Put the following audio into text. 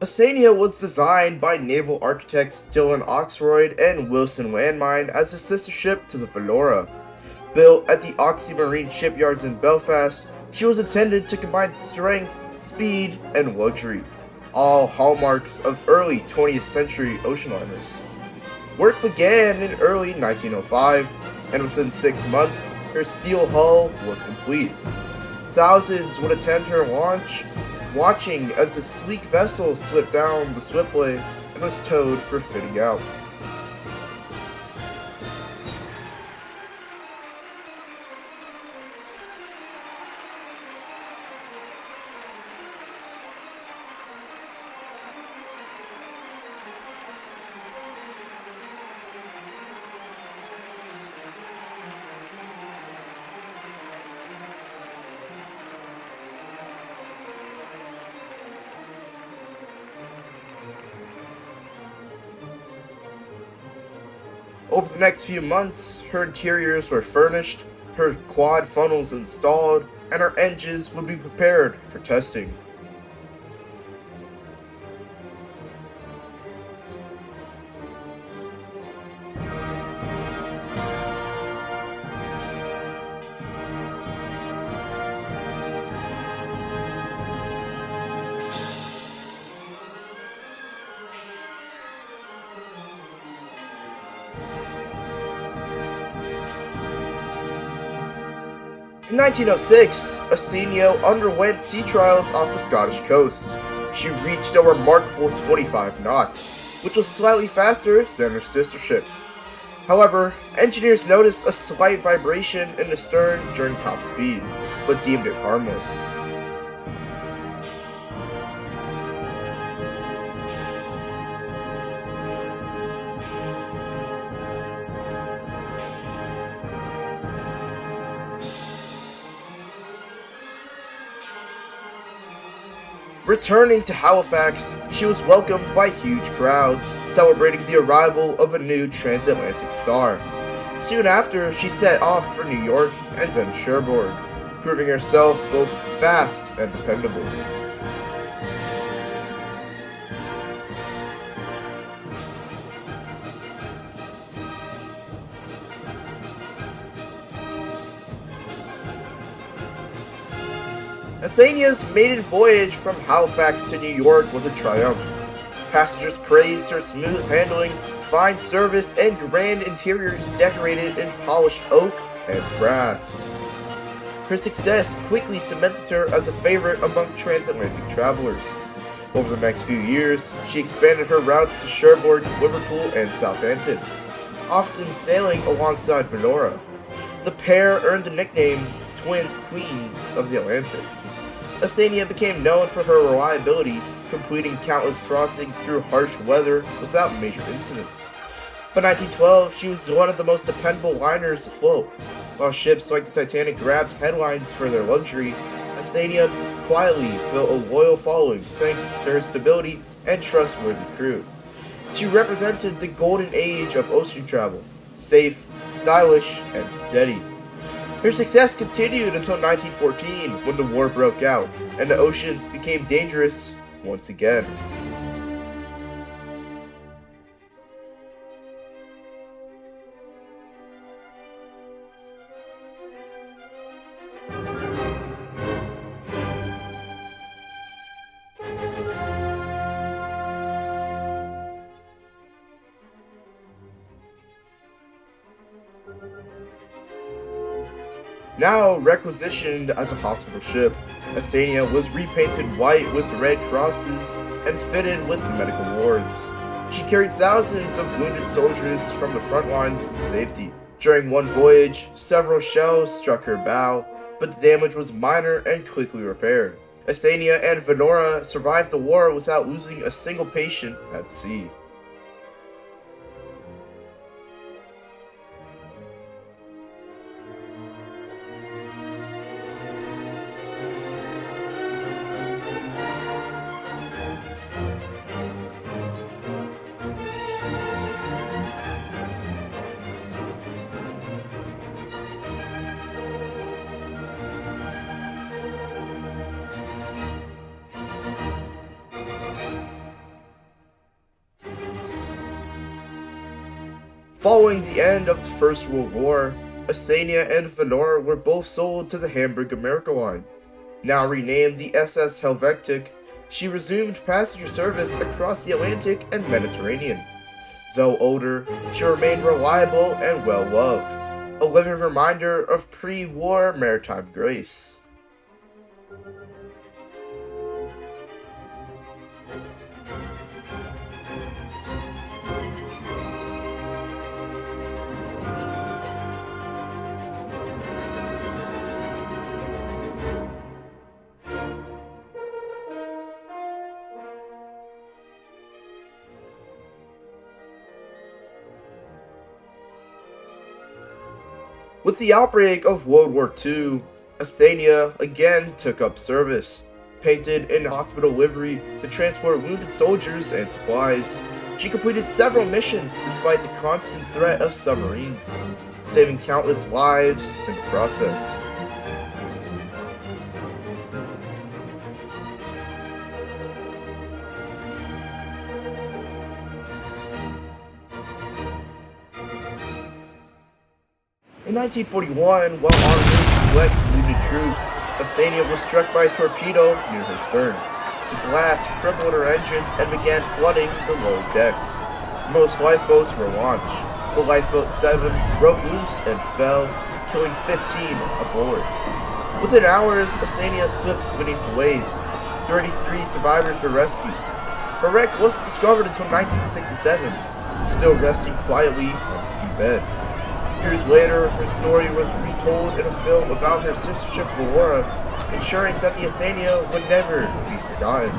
Athenia was designed by naval architects Dylan Oxroyd and Wilson Landmine as a sister ship to the Valora. Built at the Oxy Marine shipyards in Belfast, she was intended to combine strength, speed, and luxury, all hallmarks of early 20th century ocean liners. Work began in early 1905, and within 6 months, her steel hull was complete. Thousands would attend her launch, watching as the sleek vessel slipped down the slipway and was towed for fitting out. Over the next few months, her interiors were furnished, her quad funnels installed, and her engines would be prepared for testing. In 1906, Athenia underwent sea trials off the Scottish coast. She reached a remarkable 25 knots, which was slightly faster than her sister ship. However, engineers noticed a slight vibration in the stern during top speed, but deemed it harmless. Returning to Halifax, she was welcomed by huge crowds, celebrating the arrival of a new transatlantic star. Soon after, she set off for New York and then Cherbourg, proving herself both fast and dependable. Athenia's maiden voyage from Halifax to New York was a triumph. Passengers praised her smooth handling, fine service, and grand interiors decorated in polished oak and brass. Her success quickly cemented her as a favorite among transatlantic travelers. Over the next few years, she expanded her routes to Cherbourg, Liverpool, and Southampton, often sailing alongside Valora. The pair earned the nickname Twin Queens of the Atlantic. Athenia became known for her reliability, completing countless crossings through harsh weather without major incident. By 1912, she was one of the most dependable liners afloat. While ships like the Titanic grabbed headlines for their luxury, Athenia quietly built a loyal following thanks to her stability and trustworthy crew. She represented the golden age of ocean travel, safe, stylish, and steady. Her success continued until 1914 when the war broke out and the oceans became dangerous once again. Now requisitioned as a hospital ship, Athenia was repainted white with red crosses and fitted with medical wards. She carried thousands of wounded soldiers from the front lines to safety. During one voyage, several shells struck her bow, but the damage was minor and quickly repaired. Athenia and Venora survived the war without losing a single patient at sea. Following the end of the First World War, Athenia and Valor were both sold to the Hamburg America line. Now renamed the SS Helvetic, she resumed passenger service across the Atlantic and Mediterranean. Though older, she remained reliable and well-loved, a living reminder of pre-war maritime grace. With the outbreak of World War II, Athenia again took up service. Painted in hospital livery to transport wounded soldiers and supplies, she completed several missions despite the constant threat of submarines, saving countless lives in the process. In 1941, while en route to collect wounded troops, Athenia was struck by a torpedo near her stern. The blast crippled her engines and began flooding the lower decks. Most lifeboats were launched. The Lifeboat 7 broke loose and fell, killing 15 aboard. Within hours, Athenia slipped beneath the waves. 33 survivors were rescued. Her wreck wasn't discovered until 1967, still resting quietly on the seabed. Years later, her story was retold in a film about her sister ship Valora, ensuring that the Athenia would never be forgotten.